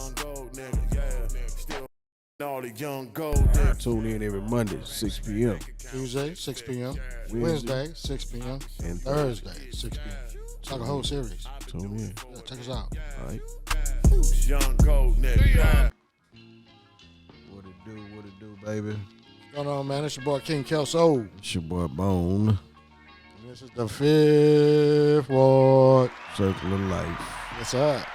young gold nigga, yeah. Still all the young gold niggas. Tune in every Monday, 6 p.m. Tuesday, 6 p.m. Wednesday, 6 p.m. And Thursday, 6 p.m. It's like a whole series. Tune in. Yeah, check us out. All right. Young gold nigga. What it do, baby? What's going on, man? It's your boy King Kelso. It's your boy Bone. And this is the Fifth Ward. Circle of Life. Yes, sir.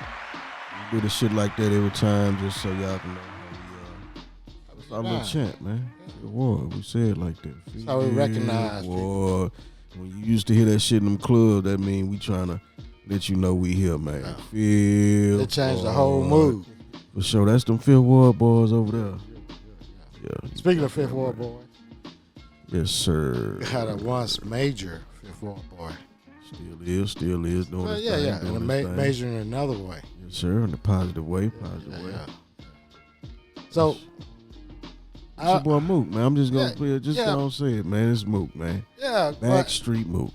We do the shit like that every time just so y'all can know how we, it's our little chant, man. Fifth Ward. We say it like that. That's how we recognize people. When you used to hear that shit in them clubs, that mean we trying to let you know we here, man. Yeah. Fifth It changed the Ward. whole mood. For sure. That's them Fifth Ward boys over there. Yeah. Speaking of Fifth Ward boy, Yes, sir. had a once major Fifth Ward boy. Still is doing his thing. Yeah. Doing And his thing. major in another way. Yes, sir. In a positive way. Yeah. So, it's your boy Mook, man. I'm just gonna gonna say it, man. It's Mook, man. Yeah, Backstreet Mook.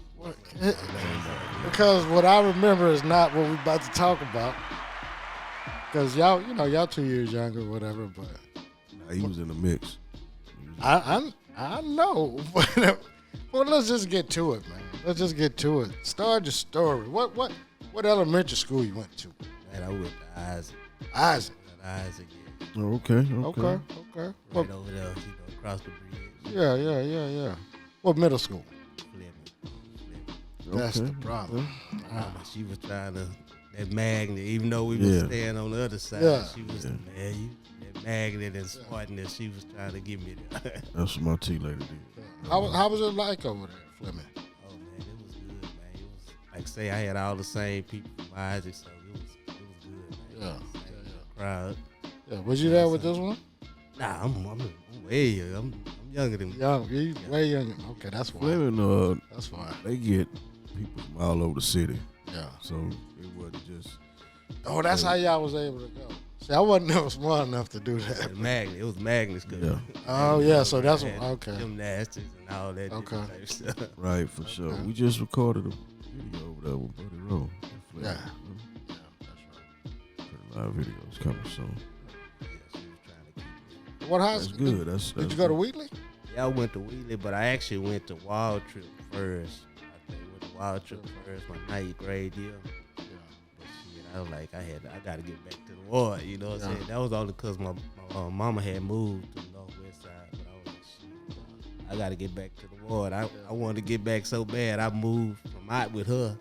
Because what I remember is not what we're about to talk about. Because y'all 2 years younger, or whatever. But Nah, he was in the mix. I know. Well, let's just get to it, man. Let's just get to it. Start your story. What elementary school you went to? Man, I went to Isaac. Isaac. Isaac, yeah. Oh, okay. Okay. Right over there, across the bridge. Yeah. What middle school? Fleming. That's the problem. She was trying to, that magnet, even though we was staying on the other side, she was that magnet and Spartan that she was trying to give me there. That's what my tea lady did. How was it like over there, Fleming? Oh, man, it was good, man. It was, like say, I had all the same people from Isaac, so it was good, man. Yeah. Crowd. Yeah, was you there with this one? Nah, I'm way younger. I'm younger than You way younger. Okay, that's why. Fleming, That's why. they get people from all over the city. Yeah. So it wasn't just. Oh, that's how y'all was able to go. See, I wasn't never smart enough to do that. It was Magnus. Yeah. Oh, yeah, so that's what, okay. Gymnastics and all that type stuff. Right, for sure. Okay. We just recorded a video over there with Buddy Rowe. Yeah. That's right. Live videos coming soon. What high That's school? good. That's Did you go to Wheatley? Yeah, I went to Wheatley, but I actually went to Wild Trip first. I think went to Wild Trip first, my 9th grade year. Yeah. But shit, I was like, I got to get back to the ward. You know what I'm saying? That was only because my mama had moved to the northwest side. But I was like, shit, I got to get back to the ward. I wanted to get back so bad. I moved from out with her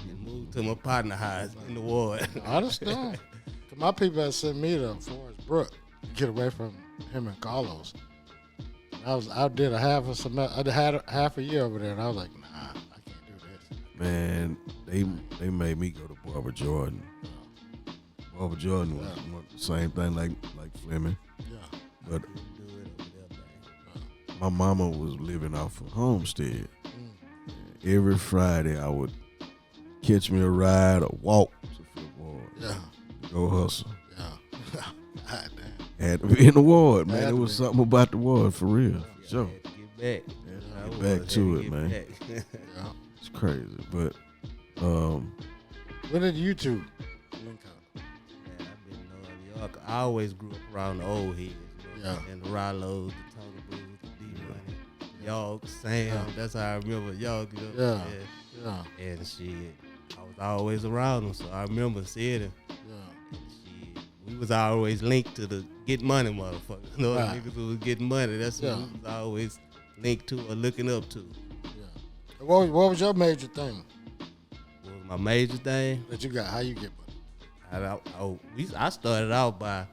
and moved to my partner house in the ward. I understand. My people had sent me to Forest Brook to get away from him and Carlos. I did a half a semester. I had half a year over there, and I was like, nah, I can't do this. Man, they made me go to Barbara Jordan. Barbara Jordan was the same thing like Fleming. Yeah. But my mama was living off of Homestead. Every Friday I would catch me a ride or walk to Fifth Ward. Yeah. Go hustle. Yeah. God damn. Had to be in the ward, man. It was something about the ward for real. Sure. Get Back to it, man. Yeah. It's crazy. But When did you two link up? Man, I've been in New York. I always grew up around the old heads, and the Rollos, the Tony Blues, the D-Money, York, Sam. That's how I remember York. Yeah. And shit, I was always around them, so I remember seeing them. Yeah. And shit, we was always linked to the get money motherfuckers. You know, niggas who was getting money. That's what we was always linked to or looking up to. Yeah. What was your major thing What was my major thing? that you got? How you get money? I started out by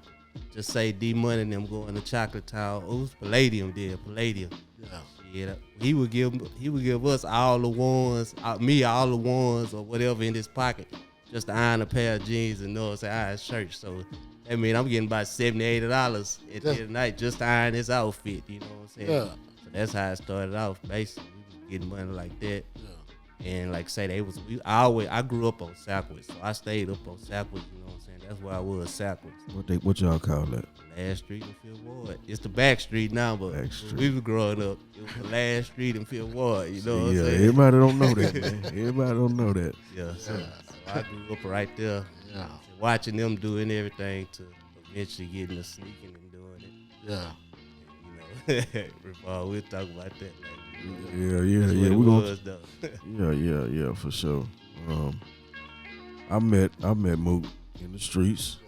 just say D Money and them going to Chocolate Town. It was Palladium. Yeah. Yeah, he would give us all the ones, all the ones or whatever in his pocket, just to iron a pair of jeans and know it's an iron shirt. So that mean I'm getting about $70, $80 at the end of the night just to iron his outfit. You know what I'm saying? Yeah. So that's how it started off. Basically, we was getting money like that. Yeah. And like I say, I grew up on Southwood, so I stayed up on Southwood. You know what I'm saying? That's where I was, Southwood. what y'all call that? Last Street and Fifth Ward. It's the back street now, but when we was growing up, it was the last street and Fifth Ward. You know what I'm saying? Everybody don't know that, man. Everybody don't know that. Yeah, so I grew up right there. Yeah. Watching them doing everything to eventually getting the sneaking and doing it. Yeah. We'll talk about that Yeah, later. yeah. We was though. Yeah, for sure. I met Mook in the streets,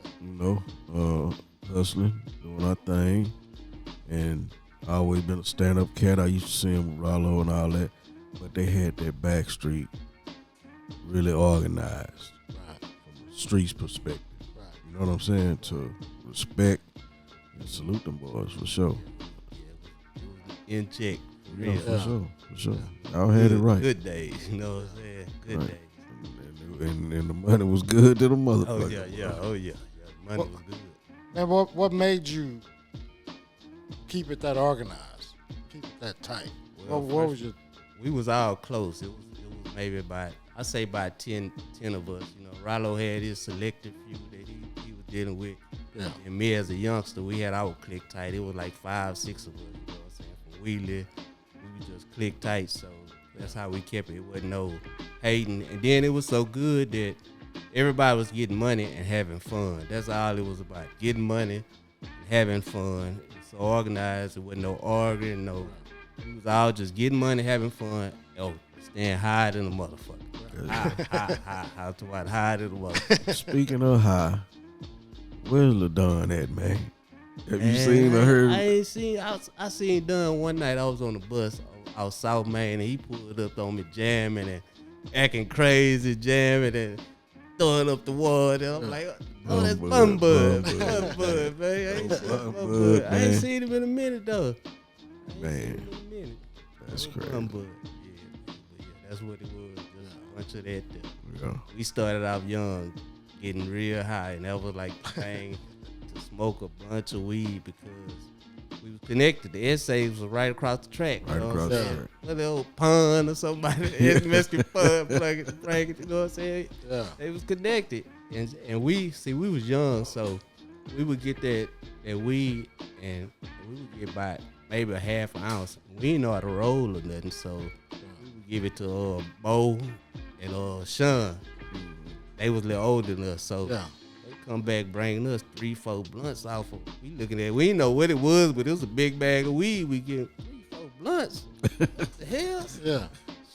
hustling, doing our thing, and I always been a stand-up cat. I used to see him with Rollo and all that, but they had that back street really organized Right. from the streets perspective. Right. You know what I'm saying? To respect and salute them boys for sure. In check. For Yeah, real. for sure. Y'all had it right. Good days, you know what I'm saying? Good Right. days. And the money was good to the Oh motherfucker. yeah. Money was good. Man, what made you keep it that organized? Keep it that tight? Well, what was your... We was all close. It was maybe about 10 of us. Rollo had his selective few that he was dealing with. Yeah. And me as a youngster, we had our click tight. It was like 5, 6 of us. You know what I'm saying? From Wheeler, we was just click tight. So that's how we kept it. It wasn't no hating. And then it was so good that everybody was getting money and having fun. That's all it was about. Getting money and having fun. It was so organized. There wasn't no arguing, no. We was all just getting money, having fun. Staying high than a motherfucker. High than a motherfucker. Speaking of high, where's LaDon at, man? Have you Man, seen or heard? I ain't seen. I seen Dunn one night. I was on the bus out South Main, and he pulled up on me jamming and acting crazy, jamming and throwing up the wall. And I'm like, oh, that's Bum Bud, man. I ain't seen him in a minute though. Man, that's crazy. Bum Bud. Yeah, that's what it was. Just a bunch of that there. Yeah. We started off young, getting real high, and that was like the thing to smoke a bunch of weed because we was connected. The essays was right across the track. Right across the track. A little pun or somebody, Mexican pun, plug it, you know what I'm saying? Yeah. They was connected, and we was young, so we would get that weed, and we would get by maybe a half an ounce. We didn't know how to roll or nothing, so we would give it to Bo and Sean. They was a little older than us, so they come back bringing us 3-4 blunts off of. We looking at it, we didn't know what it was, but it was a big bag of weed. We get 3-4 blunts. What the hell? Yeah.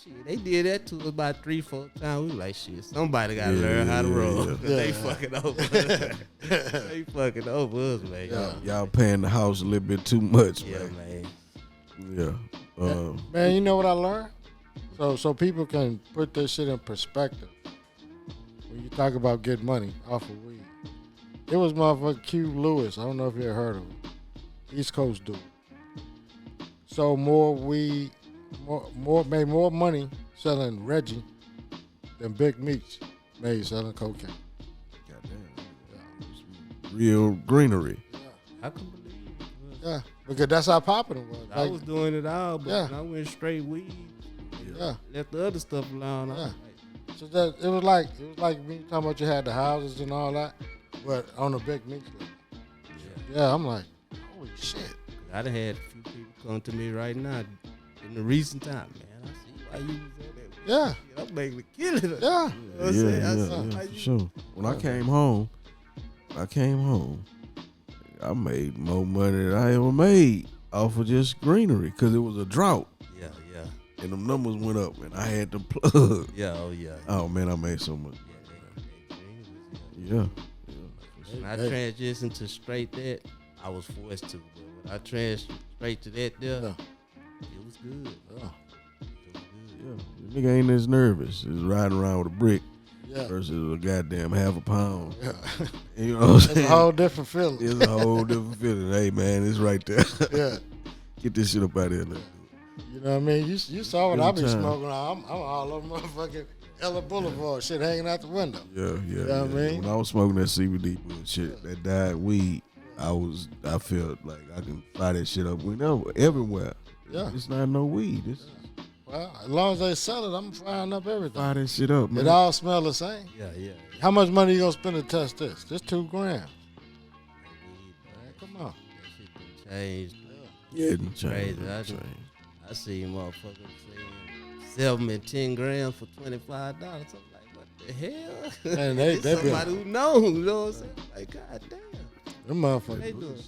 Shit, they did that to us about 3-4 times. We was like, shit, somebody gotta learn how to roll. Yeah. They fucking over us. They fucking over us, man. Y'all paying the house a little bit too much, Yeah, man. man. Yeah. Man, you know what I learned? So people can put this shit in perspective. When you talk about getting money off of weed, it was motherfucker Q Lewis. I don't know if you ever heard of him. East Coast dude. So made more money selling Reggie than Big Meats made selling cocaine. Goddamn. Real greenery. I can believe it. Yeah, because that's how popular it was. I was doing it all, but Yeah. when I went straight weed. Yeah. Left the other stuff alone. I was Yeah. like, So that it was like when you talking about you had the houses and all that, but on the Big Meats level. Yeah, I'm like, holy shit. I done had a few people come to me right now in the recent time, man. I see why you was on that. Yeah. Shit, I'm making a killing. Yeah. For sure. When I came home, I made more money than I ever made off of just greenery because it was a drought. Yeah. And them numbers went up, and I had to plug. Yeah. Oh, man, I made so much. Yeah. When I transitioned to straight that, I was forced to. But when I transitioned straight to that there, it was good. Yeah. Yeah. The nigga ain't as nervous as riding around with a brick Yeah. versus a goddamn half a pound. Yeah. You know what I'm It's saying? a whole different feeling. It's a whole different feeling. Hey, man, it's right there. Yeah. Get this shit up out of here. Let's do it. You know what I mean? You saw what I be Good time. smoking. I'm all over motherfucking Ella Boulevard, shit hanging out the window. Yeah. know what I mean? When I was smoking that CBD bullshit, that dyed weed, I felt like I can fly that shit up whenever, everywhere. Yeah. It's not no weed. It's Well, as long as they sell it, I'm frying up everything. fly that shit up, man. It all smell the same. Yeah. How much money you gonna spend to test this? Just $2 grand. Man, come on. That shit done changed. Yeah, it changed. Crazy. I see motherfuckers saying 7 and 10 grams for $25. I'm like, what the the hell? Man, they be somebody who knows, you know what I'm saying? Like, god damn. them They motherfuckers. do it.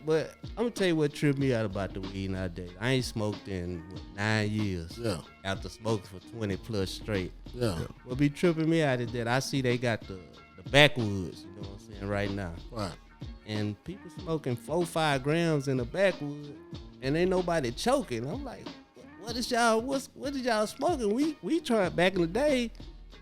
But I'm gonna tell you what tripped me out about the weed nowadays. I ain't smoked in 9 years. Yeah, After smoking for 20 plus straight. yeah, What be tripping me out is that I see they got the backwoods, you know what I'm saying, right now. right. And people smoking 4-5 grams in the backwood and ain't nobody choking. I'm like, what is y'all smoking? We trying back in the day,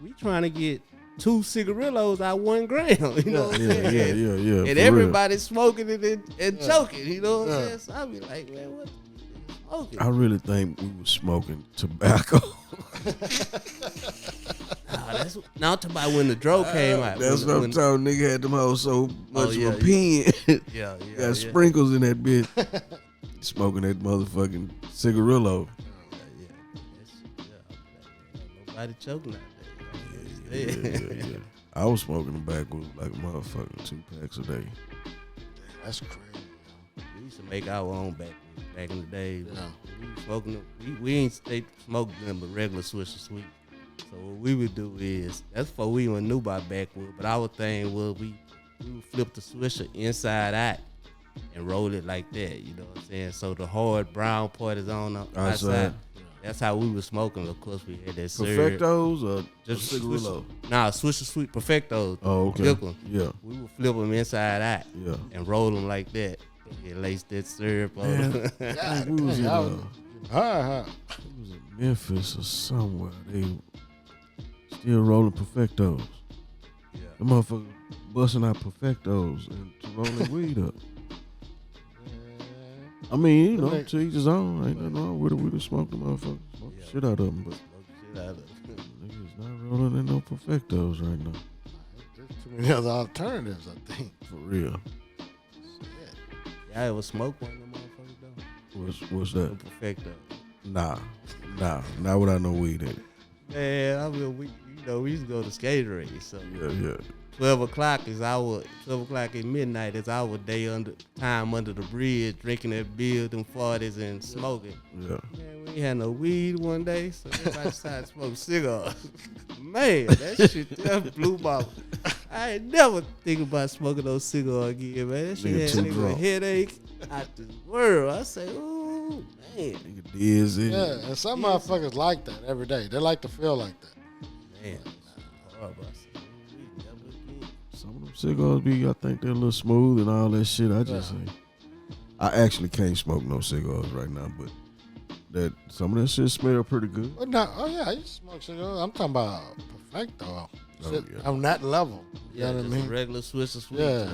we trying to get 2 cigarillos out 1 gram. You know what I'm saying? Yeah. And for everybody smoking it and choking. You know what I'm Yeah. saying? So I be like, man, what you smoking? real. I really think we was smoking tobacco. Now I'm talking about when the dro came out. That's what I'm talking. Nigga had them hoes so much yeah, of a pen. Yeah. Got sprinkles in that bitch. Smoking that motherfucking cigarillo. Nobody choking out Yeah. I was smoking the backwood like a motherfucking 2 packs a day. That's crazy. We used to make our own back in the day. Yeah. We was smoking them. We ain't stay smoking them, but regular Swisher Sweet. So what we would do is, that's before we even knew about backwood, but our thing was we would flip the Swisher inside out and roll it like that, you know what I'm saying? So the hard brown part is on the outside. That's how we was smoking. Of course, we had that syrup. Perfectos or Just cigarillo? Nah, Swisher Sweet Perfectos. Oh, okay. Big one. Yeah. We would flip them inside out Yeah. and roll them like that. And lace that syrup on Man, them. I think we was in we was in Memphis or somewhere. They still rolling Perfectos. Yeah. The motherfucker busting out Perfectos and to rolling weed up. I mean, you know, to each his own. Ain't nothing wrong with it. We just smoke the motherfucker. Smoke the shit out of them. But Smoke the shit out of them. niggas not rolling in no Perfectos right now. There's too many other alternatives, I think. For real. Y'all ever smoke one of them motherfuckers though? What's that? Perfecto. Nah. Not without no weed in it. Man, I mean, we used to go to skate race. So Yeah. 12 o'clock at midnight is our day under the bridge, drinking that beer, them 40s and smoking. Yeah. Man, we ain't had no weed one day, so everybody decided to smoke cigars. Man, that shit that blew my. I ain't never think about smoking those cigars again, man. That shit Nigga had too nigga a drunk. headache out this world. I say, ooh, man. Nigga dizzy. Yeah, and some motherfuckers like that every day. They like to feel like that. Man, horrible. I said, ooh, we never again. Some of them cigars be, I think they're a little smooth and all that shit. I just say, I actually can't smoke no cigars right now, but that some of that shit smell pretty good. But not, oh yeah, I used to smoke cigars. I'm talking about Perfecto. Shit, yeah. on that level. You know what I just mean? a regular Swisher Sweet. Yeah.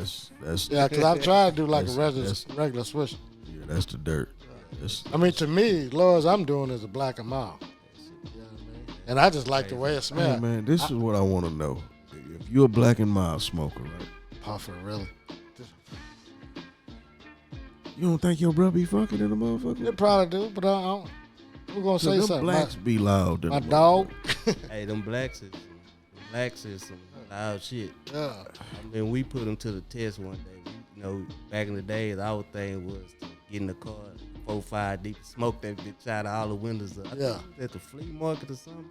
That's Yeah, because I tried to do like a That's- regular swish. yeah, that's the dirt. That's, I mean, to me, lowest I'm doing is a black and mild. You know what I mean? And I just like the way it hey smells. man, this is what I want to know. If you're a black and mild smoker, right? Puffing, really. You don't think your brother be fucking in the motherfucker? They probably do, but I don't. We're going to say them something. blacks be loud. than My the dog. Hey, them blacks is some loud shit. Yeah. I mean, we put them to the test one day. You know, back in the days, our thing was to get in the car, 4-5 deep, smoke that bitch out of all the windows up. I think Yeah. it was at the flea market or something.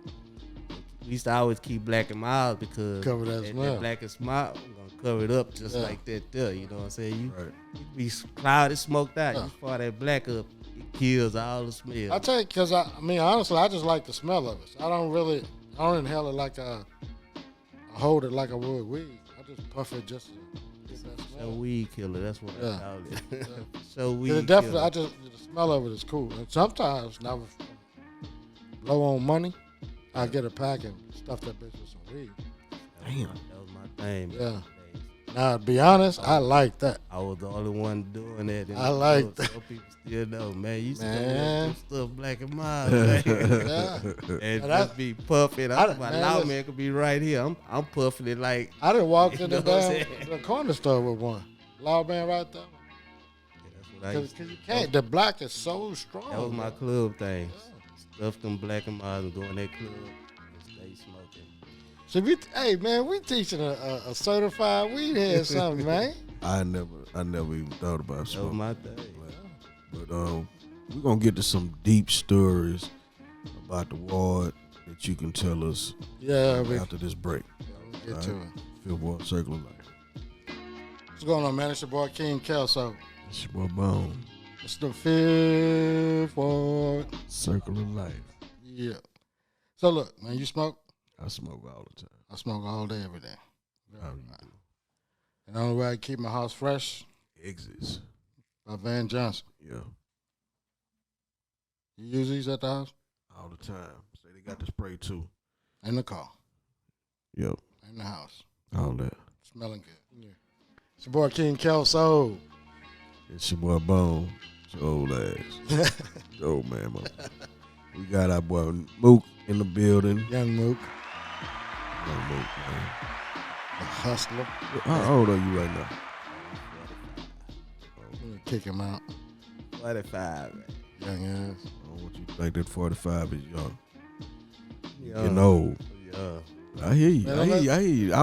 We used to always keep black and mild because Cover that smell. black and mild, we're gonna cover it up just Yeah. like that there. You know what I'm saying? You Right. be clouded, smoked out. Yeah. You fire that black up, it kills all the smell. I tell you, because I mean, honestly, I just like the smell of it. So I don't inhale it like I hold it like I would weed. I just puff it just to get that So smell. weed killer, that's what Yeah. I call it. So Yeah, weed definitely, killer. the smell of it is cool. And sometimes, now if I'm low on money, I get a pack and stuff that bitch with some weed. Damn. That was my thing. back Yeah. in the days. Now, to be honest, I like that. I was the only one doing that. I like that. Some people still know, man. You still Man. do stuff black and mild, man. Yeah. And And just be puffing. I- My man, loud listen. man could be right here. I'm puffing it like. I done walked You in the know what I'm damn saying? the corner store with one. Law man right there. That's what I used Because to you do. can't, the black is so strong. That was my club thing. Stuff them black and mild and go in that club and stay smoking. So hey man, we teaching a certified weed head something, man. I never even thought about That was smoking. my thing. But we're gonna get to some deep stories about the ward that you can tell us after this break. We'll get to it. Fifth Ward Circle of Life. What's going on, man? It's your boy King Kelso. It's your boy Bone. It's the Fifth Ward Circle of Life. Yeah. So look, man, you smoke? I smoke all the time. I smoke all day, every day. How you do? And the only way I keep my house fresh, Exits. by Van Johnson. Yeah. You use these at the house? All the time. Say they got the spray too. In the car. Yep. In the house. All that. Smelling good. Yeah. It's your boy King Kelso. It's your boy Bone. It's your old ass. Your old man. We got our boy Mook in the building. Young Mook. Young Mook, man. The hustler. How old are you right now? I'm gonna kick him out. 45, man. Young ass. I don't want you to think that 45 is young. Young. Getting old. Yeah. I hear you. Man, I hear you.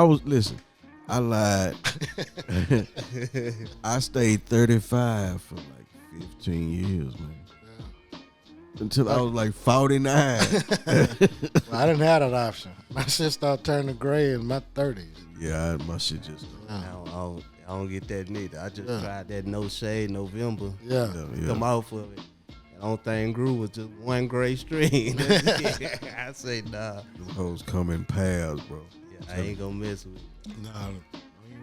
I lied. I stayed 35 for like 15 years, man. Yeah. Until I was like 49. Well, I didn't have that option. My shit started turning gray in my 30s. Yeah, my shit just. Yeah. I don't get that neither. I just Yeah. tried that No Shade November. Yeah. Come off of it. The only thing grew was just one gray string. I say, nah. Them hoes come in pairs, bro. Yeah, I ain't gonna mess with it. Nah, I ain't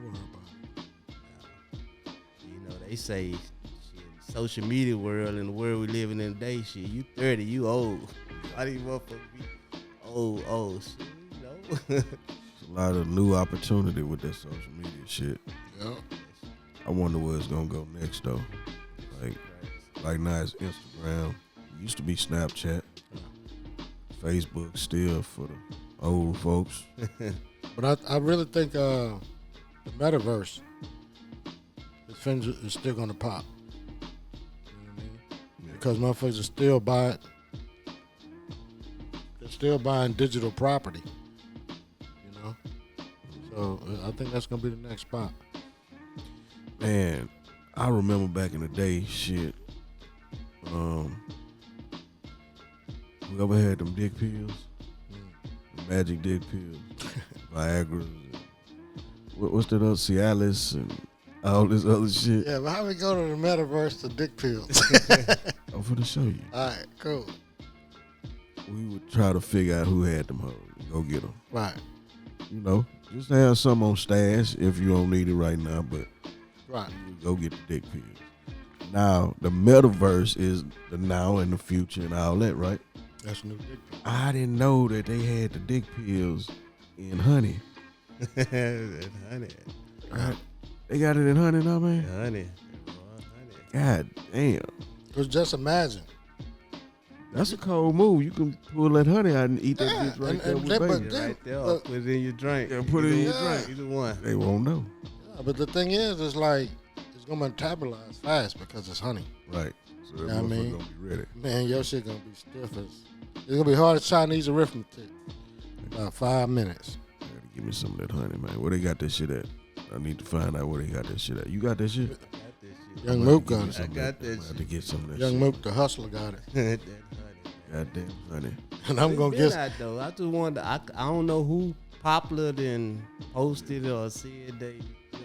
worried about it. You know, they say, shit, social media world and the world we living in today, shit, you 30, you old. Why do you motherfuckers be old, shit, you know? There's a lot of new opportunity with that social media shit. Yeah. I wonder where it's gonna go next though. Like now it's Instagram. It used to be Snapchat. Facebook still for the old folks. But I really think the metaverse is still going to pop. You know what I mean? Yeah. Because motherfuckers are still buying. They're still buying digital property. You know? So I think that's going to be the next spot. Man, I remember back in the day, shit. Whoever had them dick pills, the magic dick pills, Viagra, what's that other Cialis and all this other shit. Yeah, but how we go to the metaverse to dick pills? I'm finna show you. All right, cool. We would try to figure out who had them hoes. Go get them. Right. You know, just have some on stash if you don't need it right now, but Right. you go get the dick pills. Now, the metaverse is the now and the future and all that, right? That's new dick pill. I didn't know that they had the dick pills in honey. honey. Right? They got it in honey now, man? Honey. God damn. Because just imagine. That's a cold move. You can pull that honey out and eat that Yeah, bitch right and- there and with that- baby. but Yeah, right there. Look. Put it in your drink. Yeah, put it in your Yeah. drink. Either one. They won't know. Yeah, but the thing is, it's like, it's going to metabolize fast because it's honey. Right. So that Yeah, I motherfucker mean- gonna be ready. Man, your shit going to be stiff as... It's going to be hard as Chinese arithmetic. About 5 minutes. Gotta give me some of that honey, man. Where they got that shit at? I need to find out where they got that shit at. You got that shit? I got that shit. Young I'm Mook gonna got give it. you some I of got that I'm gonna have to shit. get some of that Young shit. Mook, the hustler, got it. that honey. Goddamn honey. And I'm It's going to been get... out, though. I just wonder. I don't know who popular than posted or said they.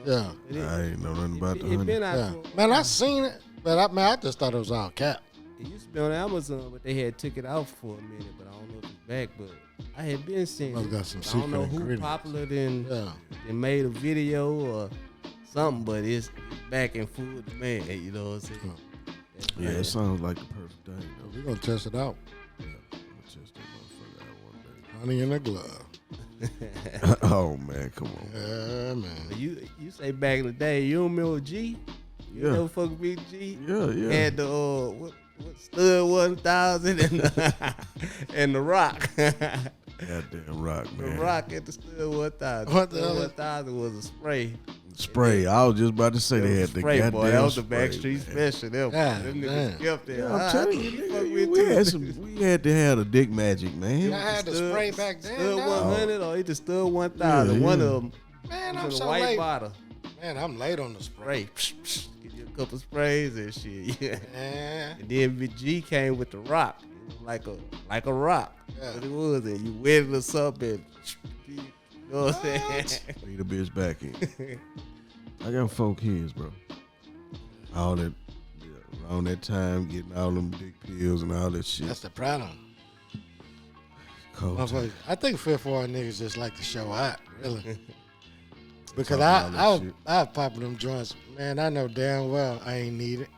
Yeah. But it, I ain't know nothing about the it honey. been out. Yeah. For, Man, I seen it. But I just thought it was all cap. It used to be on Amazon, but they had took it out for a minute. But I don't know if it's back. But I had been seeing Must it. got some I don't know secret who ingredients. popular than Yeah. they made a video or something, but it's back in full demand. You know what I'm saying? That's Yeah, right. it sounds like the perfect thing, though. We're going to test it out. Yeah, I'm gonna test that motherfucker out Honey in a glove. one day. Oh, man, come on. Yeah, man. You say back in the day, you don't remember G? You Yeah. know fuck Big G? Yeah. Had the what Stud 1000 and and the Rock. Goddamn rock, The man. Rock at the Stud 1000. What the Stud hell? 1000 was a spray. Spray. I was just about to say It they was had a the spray, goddamn boy. That was the spray, Backstreet man. Special. Them God niggas damn. skipped it. Yeah, I'm telling you, fuck nigga, with we too. had we had to have the dick magic, man. I had the spray back then. Stud dog. 100 or either Stud 1000. Yeah, One yeah. of them Man, was I'm in a so white late. bottle. Man, I'm late on the spray. Spray. Give you a couple sprays and shit. Yeah. Man. And then Big G came with the Rock. It like a rock. Yeah. But it was, and you wetted us up and you know what I'm saying? Leave the bitch back in. I got 4 kids, bro. All that around that time, getting all them dick pills and all that shit. That's the problem. Cold time. I think Fifth Ward niggas just like to show out, really. Because Talking all that shit. I was popping them joints. Man, I know damn well I ain't need it,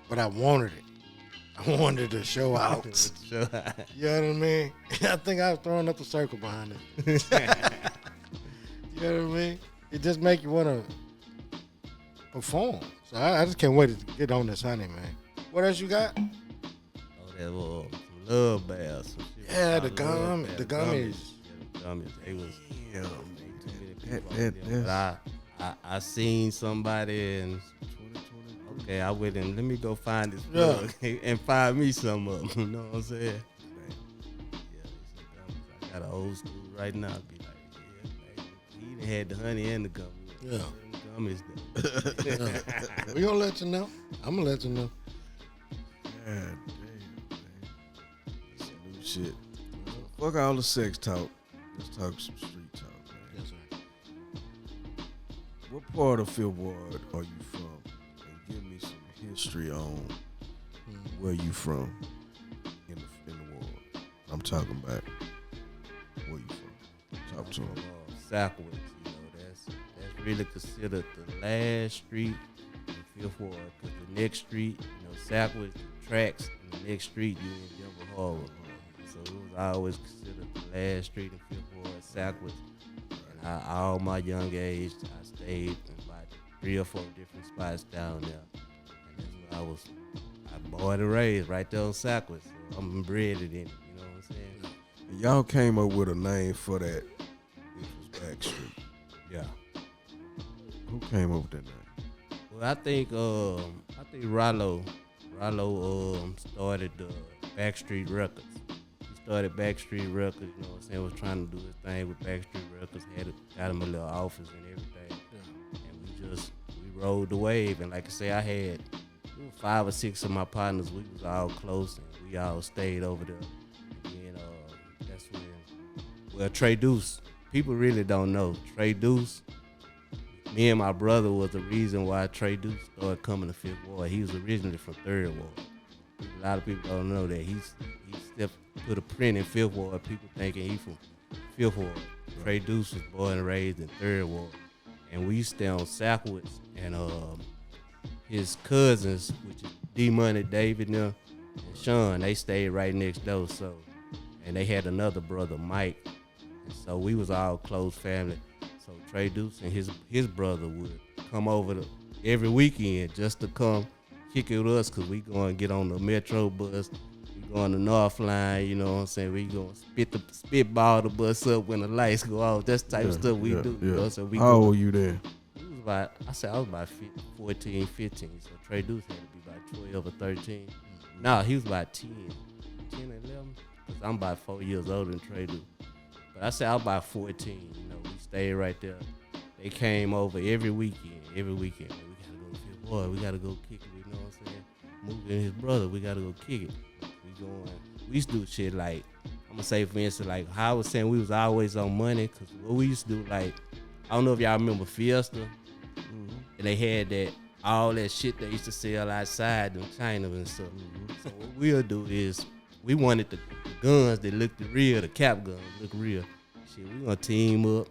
but I wanted it. I wanted to show out. You know what I mean? I think I was throwing up a circle behind it. You know what I mean? It just make you want to perform. So I just can't wait to get on this honey, man. What else you got? Oh, that was some love baths. Some shit. Yeah, the Love gummies. baths. Yeah, the gummies. They was Yeah, too many people out there. that's But I seen somebody and 2020. okay, I went and let me go find this Yeah. plug and find me some of them. You know what I'm saying? Yeah, they some gummies. I got an old school right now. Be like, yeah, man, he done had the honey and the gummies. Yeah. The gummies though. We gonna let you know. I'm gonna let you know. God damn, man. Some new shit. Fuck all the sex talk. Let's talk some street talk, man. Yes, sir. What part of Fifth Ward are you from? And give me some history on where you from in the ward. I'm talking about where you from. Talk to him. Southwest, you know, that's really considered the last street in Fifth Ward. Cause the next street, you know, Southwest, the tracks, and the next street you in Denver Harbor. So it was always considered the last street in Fifth Ward, Southwest. And all my young age, I stayed in about 3 or 4 different spots down there. And that's where I born and raised right there on Southwest. So I'm bred in it, you know what I'm saying? And y'all came up with a name for that, which was Backstreet. Yeah. Who came up with that name? Well, I think Rollo started the Backstreet Records. He started Backstreet Records, you know what I'm saying, was trying to do his thing with Backstreet Records, got him a little office and everything. Yeah. And we rode the wave. And like I say, I had 5 or 6 of my partners. We was all close and we all stayed over there. And then that's when, Trey Deuce, people really don't know. Trey Deuce, me and my brother was the reason why Trey Deuce started coming to Fifth Ward. He was originally from Third Ward. A lot of people don't know that he put a print in Fifth Ward. People thinking he from Fifth Ward. Trey Deuce was born and raised in Third Ward, and we used to stay on Southwoods. And his cousins, which is D Money, David, and Sean, they stayed right next door. So, and they had another brother, Mike. And so we was all close family. So Trey Deuce and his brother would come over every weekend just to come kick it with us, because we going to get on the Metro bus. We going to North Line, you know what I'm saying? We going to spitball the bus up when the lights go off. That's the type of stuff we do. You know? So How old were you then? I was about 14, 15. So Trey Deuce had to be about 12 or 13. No, he was about 10 or 11. Because I'm about 4 years older than Trey Deuce. But I said I was about 14. You know, we stayed right there. They came over every weekend. Every weekend. Man, we got to go to Fifth Ward. We got to go kick it. You know what I'm saying? Mookie and his brother, we got to go kick it. We used to do shit like, I'm going to say, for instance, like how I was saying we was always on money. Because what we used to do, like, I don't know if y'all remember Fiesta. And they had all that shit they used to sell outside in China and stuff. So what we'll do is, we wanted the guns that looked real, the cap guns look real. Shit, we gonna team up.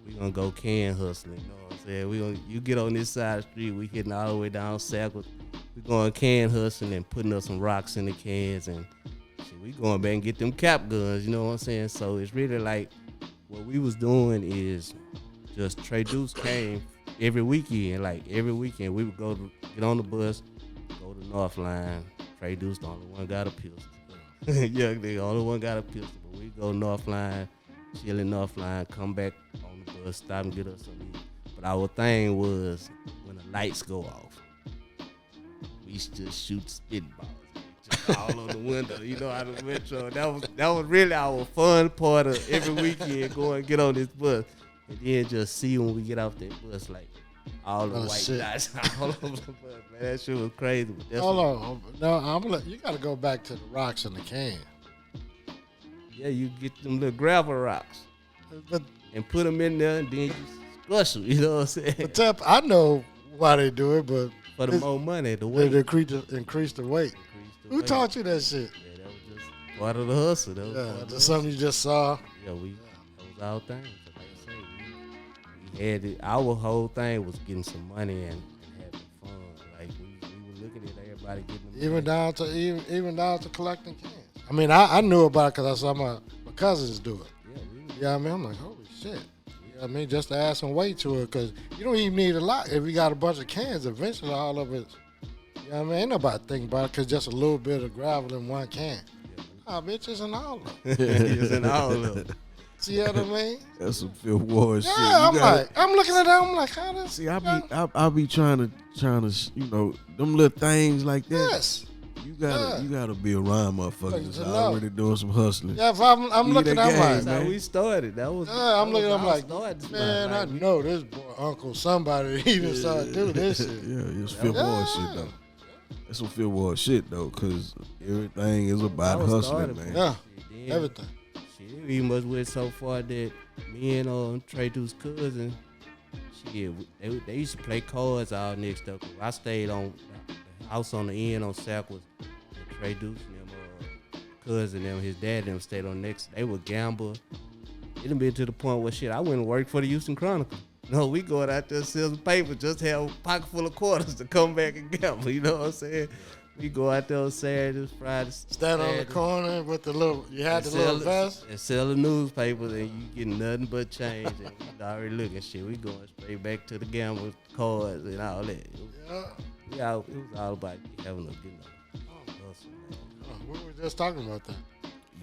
We gonna go can hustling. You know what I'm saying? You get on this side of the street, we hitting all the way down Sackles. We going can hustling and putting up some rocks in the cans, and shit, we going back and get them cap guns. You know what I'm saying? So it's really like what we was doing is just Trey Deuce came every weekend. Like every weekend, we would get on the bus, go to North Line. Trey Deuce, the only one got a pistol. Yeah, the only one got a pistol. But we go North Line, chill in North Line, come back on the bus, stop and get us something. But our thing was when the lights go off, we just shoot spitballs. Just all on the window, you know, out of the Metro. That was really our fun part of every weekend, go and get on this bus. And then just see when we get off that bus, like all the white dots all over the bus, man. That shit was crazy. But Hold on. No, you got to go back to the rocks in the can. Yeah, you get them little gravel rocks But and put them in there, and then you squash them. You know what I'm saying? but I know why they do it, but For the more money, the they weight. increase the weight. Increase the Who weight. taught you that shit? Yeah, that was just part of the hustle. That was part Yeah, of the just hustle. something you just saw. Yeah, that was our thing. So like I say, we had it. Our whole thing was getting some money and having fun. Like we were looking at everybody getting the Even money. even down to collecting cans. I mean, I knew about it because I saw my cousins do it. Yeah, we was, Yeah, I mean, I'm like, holy shit. You know what I mean, just to add some weight to it, because you don't even need a lot. If you got a bunch of cans, eventually all of it, you know what I mean, ain't nobody thinking about it because just a little bit of gravel in one can. Ah, bitches and all of them. it's in all of them. See what I mean? That's some Phil Ward shit. Yeah, You I'm gotta- like, I'm looking at that, I'm like, how this? See, I be trying to, you know, them little things like that. Yes. You gotta be around motherfuckers Like, that's to know. already doing some hustling. Yeah, if I'm Give looking, that I'm game, like, That's how we started. That was. yeah, I'm that looking, was I'm our like, starting spot. man, I Like, we- know this boy, Uncle somebody, he done started doing this shit. Yeah, it's Phil Yeah. Ward shit though. That's some Phil Ward shit though, cause everything is about that was hustling, started, man. Yeah, Shit, then- everything. Shit, we must went so far that me and Trey Deuce's cousin, shit, they used to play cards all next up. I stayed on the house on the end on Sackwood. And Trey Deuce and them cousin, them his dad, them stayed on next. They would gamble. It done been to the point where shit, I went and worked for the Houston Chronicle. No, we going out there sell some paper, just have a pocket full of quarters to come back and gamble. You know what I'm saying? We go out there on Saturdays, Fridays. Stand on the Saturdays, corner with the little, you had and the little sell- vest. and sell the newspapers, and you get nothing but change. And we already looking shit. We going straight back to the gamble cards and all that. Yeah. It was all about having a good hustle, man. We were just talking about that.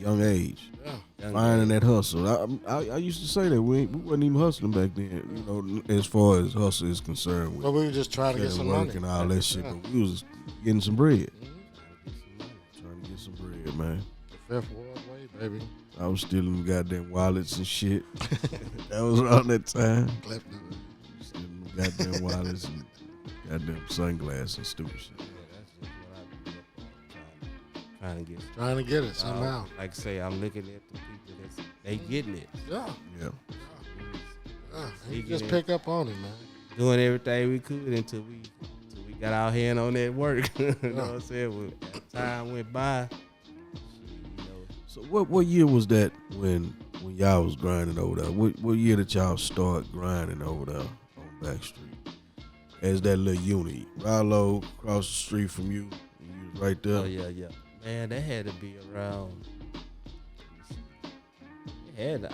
Young age, Yeah. Young finding guy. that hustle. I used to say that we wasn't even hustling back then. You know, as far as hustle is concerned, with But we were just trying to get some work money. and all that shit. Yeah. But we was getting some bread, Get some money. trying to get some bread, man. The Fifth Ward way, baby. I was stealing goddamn wallets and shit. That was around that time. Clifton. Stealing goddamn wallets and goddamn sunglasses and stupid shit. Yeah, that's just what I grew up on, trying to get. Trying to get it somehow. Like I say, I'm looking at the people they getting it. Yeah. Yeah. Yeah. They You get just it. pick up on it, man. Doing everything we could until we got our hand on that work. You know what I'm saying? As time went by, you know, So what year was that when y'all was grinding over there? What year did y'all start grinding over there on Back Street? As that little unit, Rallo across the street from you, and you was right there. oh yeah. Man, that had to be around. It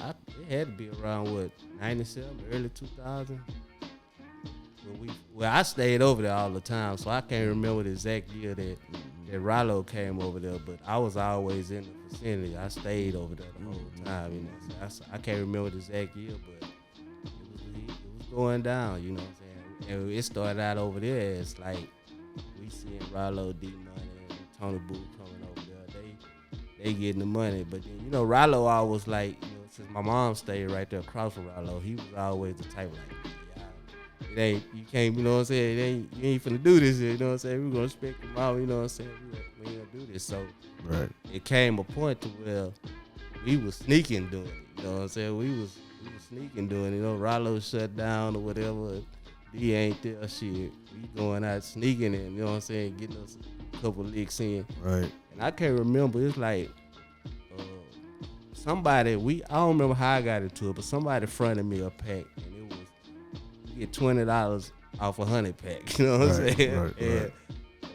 had to be around what 97, early 2000. I stayed over there all the time, so I can't remember the exact year that Rollo came over there. But I was always in the vicinity. I stayed over there the whole time. You know, so I can't remember the exact year, but it was going down. You know what I'm saying? And it started out over there. It's like we seeing Rollo, D Money, and Tony Boo coming over there. They getting the money, but then you know Rollo always like, you know, since my mom stayed right there across from Rollo, he was always the type like, it ain't, you can't, you know what I'm saying, you ain't finna do this, you know what I'm saying, we're gonna respect your mom, you know what I'm saying, we ain't gonna do this. So Right. it came a point to where we was sneaking doing it, you know what I'm saying, we was sneaking doing it, you know, Rollo shut down or whatever, D ain't there, shit, we going out sneaking in, you know what I'm saying, getting us a couple licks in. Right. And I can't remember. It's like somebody. I don't remember how I got into it, but somebody fronted me a pack, and it was you get $20 off a 100 pack. You know what I'm Right, saying? right, and right.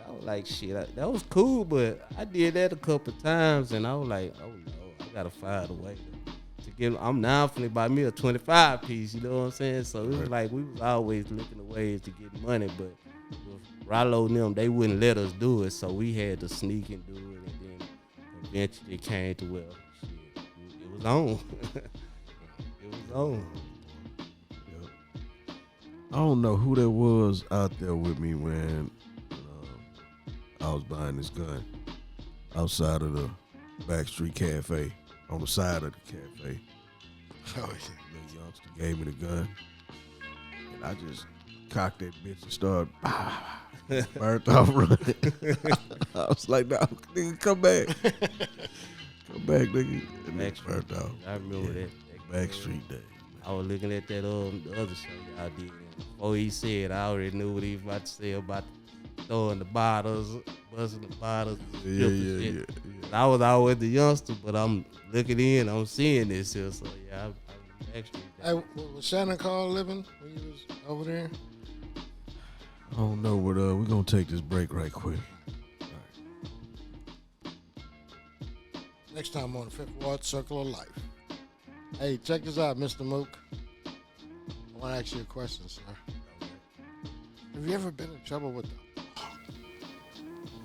I was like, shit, that was cool, but I did that a couple times, and I was like, oh no, I gotta find a way to get. I'm now finna buy me a 25 piece. You know what I'm saying? So it was Right. like we was always looking for ways to get money, but Rollo and them, they wouldn't let us do it, so we had to sneak and do it, and then eventually it came to, well, shit, it was on. It was on. Yep. I don't know who that was out there with me when I was buying this gun outside of the Backstreet Cafe, on the side of the cafe. Oh, The youngster gave me the gun, and I just cocked that bitch and started burnt off running. I was like, no, nigga, come back. Come back, nigga. That nigga Backstreet burnt out. I remember that. Backstreet Days. I was looking at that the other show y'all did. Before he said, I already knew what he was about to say about throwing the bottles, busting the bottles. Yeah. I was always the youngster, but I'm looking in, I'm seeing this here. So yeah, I'm actually. Hey, was Shannon Carl living when you was over there? I don't know, but we're gonna take this break right quick. Next time on the Fifth Ward Circle of Life. Hey, check this out, Mr. Mook. I want to ask you a question, sir. Have you ever been in trouble with the